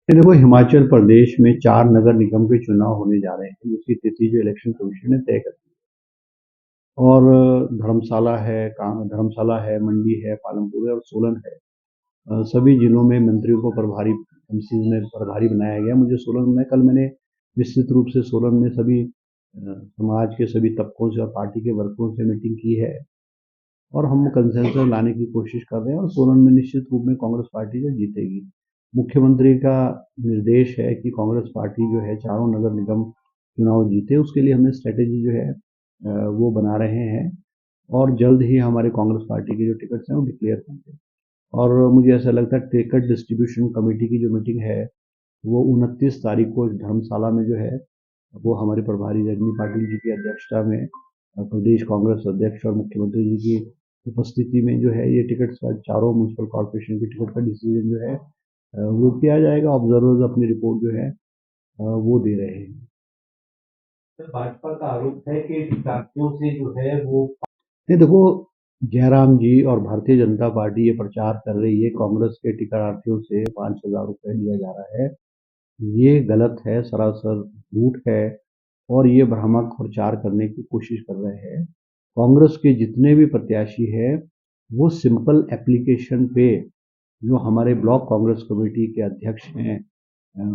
ये देखो, हिमाचल प्रदेश में 4 नगर निगम के चुनाव होने जा रहे हैं, जिसकी तिथि जो इलेक्शन कमीशन ने तय कर दी है। और धर्मशाला है, मंडी है, पालमपुर है और सोलन है। सभी जिलों में मंत्रियों को प्रभारी एमसीज में प्रभारी बनाया गया। मुझे सोलन में कल मैंने विस्तृत रूप से सोलन में सभी समाज के सभी तबकों से और पार्टी के वर्करों से मीटिंग की है और हम कंसेंसस लाने की कोशिश कर रहे हैं और सोलन में निश्चित रूप में कांग्रेस पार्टी जो जीतेगी। मुख्यमंत्री का निर्देश है कि कांग्रेस पार्टी जो है चारों नगर निगम चुनाव जीते, उसके लिए हमने स्ट्रेटेजी जो है वो बना रहे हैं और जल्द ही हमारे कांग्रेस पार्टी के जो टिकट्स हैं वो डिक्लेयर होंगे। और मुझे ऐसा लगता है टिकट डिस्ट्रीब्यूशन कमेटी की जो मीटिंग है वो 29 तारीख को धर्मशाला में जो है वो हमारे प्रभारी रजनी पाटिल जी की अध्यक्षता में प्रदेश कांग्रेस अध्यक्ष और मुख्यमंत्री जी की उपस्थिति में जो है ये टिकट चारों म्यूनसिपल कॉर्पोरेशन के टिकट का डिसीजन जो है वो किया जाएगा। ऑब्जर्वर्स अपनी रिपोर्ट जो है वो दे रहे हैं। भाजपा का आरोप है कि टिकटों से जो है वो नहीं, देखो, जयराम जी और भारतीय जनता पार्टी ये प्रचार कर रही है कांग्रेस के टिकटार्थियों से 5,000 रुपए लिया जा रहा है। ये गलत है, सरासर झूठ है और ये भ्रामक प्रचार करने की कोशिश कर रहे हैं। कांग्रेस के जितने भी प्रत्याशी हैं वो सिंपल एप्लीकेशन पे जो हमारे ब्लॉक कांग्रेस कमेटी के अध्यक्ष हैं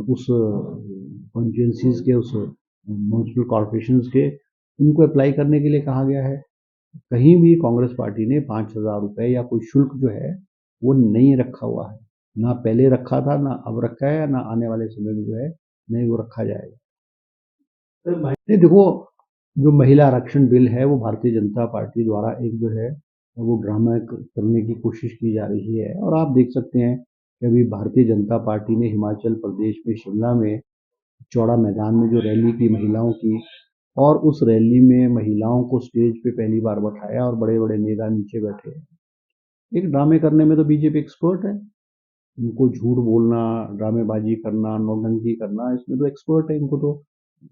उस कॉन्स्टिट्यूंसीज के उस म्यूनसिपल कॉर्पोरेशन के उनको अप्लाई करने के लिए कहा गया है। कहीं भी कांग्रेस पार्टी ने 5,000 रुपए या कोई शुल्क जो है वो नहीं रखा हुआ है। ना पहले रखा था, ना अब रखा है, ना आने वाले समय में जो है नहीं वो रखा जाएगा। नहीं, देखो, जो महिला आरक्षण बिल है वो भारतीय जनता पार्टी द्वारा एक जो है वो ड्रामा करने की कोशिश की जा रही है और आप देख सकते हैं कि अभी भारतीय जनता पार्टी ने हिमाचल प्रदेश में शिमला में चौड़ा मैदान में जो रैली की महिलाओं की और उस रैली में महिलाओं को स्टेज पे पहली बार बैठाया और बड़े बड़े नेता नीचे बैठे हैं। एक ड्रामे करने में तो बीजेपी एक्सपर्ट है। इनको झूठ बोलना, ड्रामेबाजी करना, नौटंकी करना, इसमें तो एक्सपर्ट है। इनको तो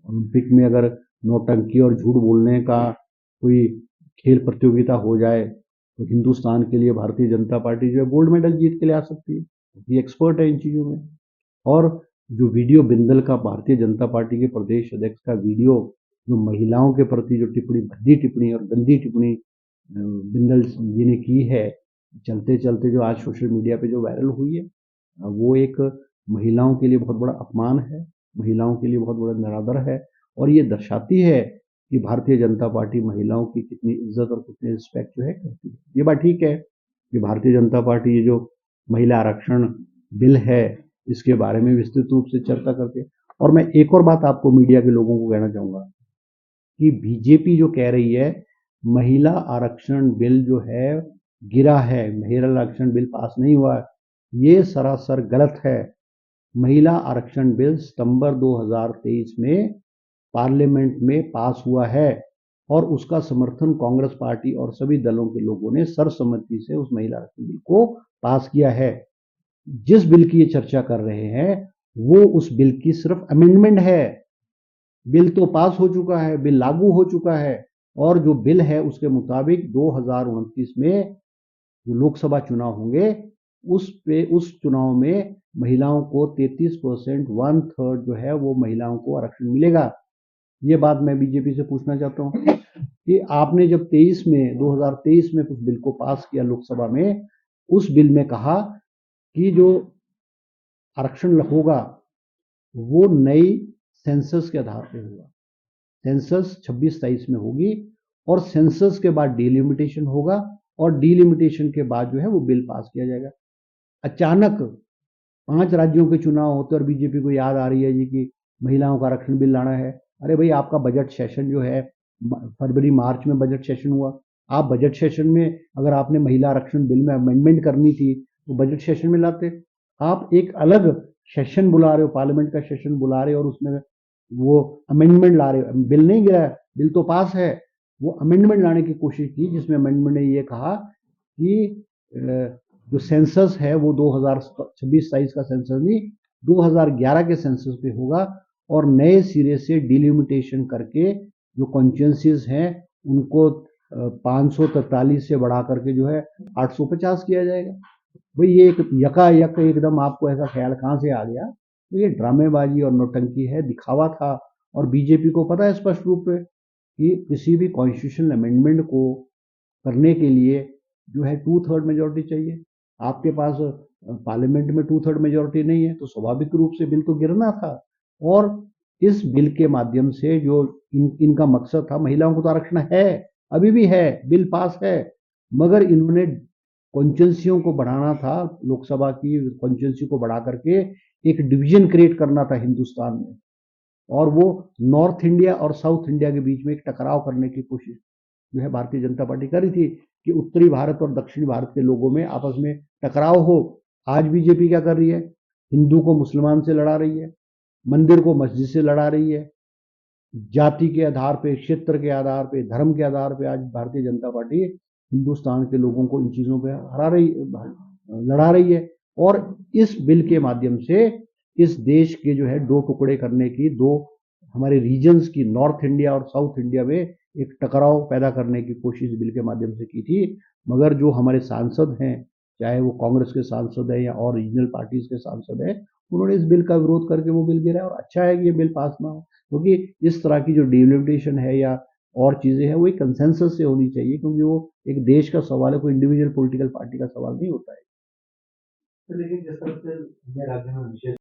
ओलंपिक में अगर नौटंकी और झूठ बोलने का कोई खेल प्रतियोगिता हो जाए तो हिंदुस्तान के लिए भारतीय जनता पार्टी जो है गोल्ड मेडल जीत के ले आ सकती है। ये एक्सपर्ट है इन चीज़ों में। और जो वीडियो बिंदल का भारतीय जनता पार्टी के प्रदेश अध्यक्ष का वीडियो जो महिलाओं के प्रति जो टिप्पणी, भद्दी टिप्पणी और गंदी टिप्पणी बिंदल जी ने की है, चलते चलते जो आज सोशल मीडिया पे जो वायरल हुई है वो एक महिलाओं के लिए बहुत बड़ा अपमान है, महिलाओं के लिए बहुत बड़ा निरादर है और ये दर्शाती है कि भारतीय जनता पार्टी महिलाओं की कितनी इज्जत और कितनी रिस्पेक्ट जो है करती है। ये बात ठीक है कि भारतीय जनता पार्टी ये जो महिला आरक्षण बिल है इसके बारे में विस्तृत रूप से चर्चा करके। और मैं एक और बात आपको मीडिया के लोगों को कहना चाहूंगा कि बीजेपी जो कह रही है महिला आरक्षण बिल जो है गिरा है, महिला आरक्षण बिल पास नहीं हुआ, ये सरासर गलत है। महिला आरक्षण बिल सितंबर 2023 में पार्लियामेंट में पास हुआ है और उसका समर्थन कांग्रेस पार्टी और सभी दलों के लोगों ने सर्वसम्मति से उस महिला आरक्षण बिल को पास किया है। जिस बिल की ये चर्चा कर रहे हैं वो उस बिल की सिर्फ अमेंडमेंट है। बिल तो पास हो चुका है, बिल लागू हो चुका है और जो बिल है उसके मुताबिक 2029 में जो लोकसभा चुनाव होंगे उस चुनाव में महिलाओं को 33% 1/3 जो है वो महिलाओं को आरक्षण मिलेगा। ये बात मैं बीजेपी से पूछना चाहता हूँ कि आपने जब 2023 में कुछ बिल को पास किया लोकसभा में, उस बिल में कहा कि जो आरक्षण होगा वो नई सेंसस के आधार पे होगा। सेंसस 26-27 में होगी और सेंसस के बाद डिलिमिटेशन होगा और डिलिमिटेशन के बाद जो है वो बिल पास किया जाएगा। अचानक 5 राज्यों के चुनाव होते और बीजेपी को याद आ रही है जी कि महिलाओं का आरक्षण बिल लाना है। अरे भाई, आपका बजट सेशन जो है फरवरी मार्च में बजट सेशन हुआ। आप बजट सेशन में अगर आपने महिला आरक्षण बिल में अमेंडमेंट करनी थी तो बजट सेशन में लाते। आप एक अलग सेशन बुला रहे हो, पार्लियामेंट का सेशन बुला रहे हो और उसमें वो अमेंडमेंट ला रहे हो। बिल नहीं गिरा है, बिल तो पास है। वो अमेंडमेंट लाने की कोशिश की जिसमें अमेंडमेंट ने ये कहा कि जो सेंसस है वो 2026-27 का सेंसस नहीं, 2011 के सेंसस पे होगा और नए सिरे से डिलिमिटेशन करके जो कॉन्स्टिट्यूंसीज हैं उनको 543 से बढ़ा करके जो है 850 किया जाएगा। भाई, ये एक यकायक एकदम आपको ऐसा ख्याल कहाँ से आ गया तो ये ड्रामेबाजी और नौटंकी है, दिखावा था। और बीजेपी को पता है स्पष्ट रूप से कि किसी भी कॉन्स्टिट्यूशनल अमेंडमेंट को करने के लिए जो है 2/3 मेजोरिटी चाहिए। आपके पास पार्लियामेंट में 2/3 मेजोरिटी नहीं है, तो स्वाभाविक रूप से बिल तो गिरना था। और इस बिल के माध्यम से जो इनका मकसद था, महिलाओं को तो आरक्षण है, अभी भी है, बिल पास है, मगर इन्होंने कॉन्स्टिट्यूंसियों को बढ़ाना था, लोकसभा की कॉन्स्टिट्यूंसी को बढ़ा करके एक डिवीजन क्रिएट करना था हिंदुस्तान में, और वो नॉर्थ इंडिया और साउथ इंडिया के बीच में एक टकराव करने की कोशिश जो है भारतीय जनता पार्टी कर रही थी कि उत्तरी भारत और दक्षिणी भारत के लोगों में आपस में टकराव हो। आज बीजेपी क्या कर रही है? हिंदू को मुसलमान से लड़ा रही है, मंदिर को मस्जिद से लड़ा रही है, जाति के आधार पे, क्षेत्र के आधार पे, धर्म के आधार पे आज भारतीय जनता पार्टी हिंदुस्तान के लोगों को इन चीजों पे लड़ा रही है। और इस बिल के माध्यम से इस देश के जो है दो टुकड़े करने की, दो हमारे रीजन्स की, नॉर्थ इंडिया और साउथ इंडिया में एक टकराव पैदा करने की कोशिश बिल के माध्यम से की थी। मगर जो हमारे सांसद हैं, चाहे वो कांग्रेस के सांसद है या और रीजनल पार्टीज के सांसद है, उन्होंने इस बिल का विरोध करके वो बिल गिरा। और अच्छा है कि ये बिल पास ना हो, क्योंकि इस तरह की जो डिलिमिटेशन है या और चीजें हैं, वो एक कंसेंसस से होनी चाहिए, क्योंकि वो एक देश का सवाल है, कोई इंडिविजुअल पॉलिटिकल पार्टी का सवाल नहीं होता है। तो लेकिन जिस तरह से राज्य में विशेष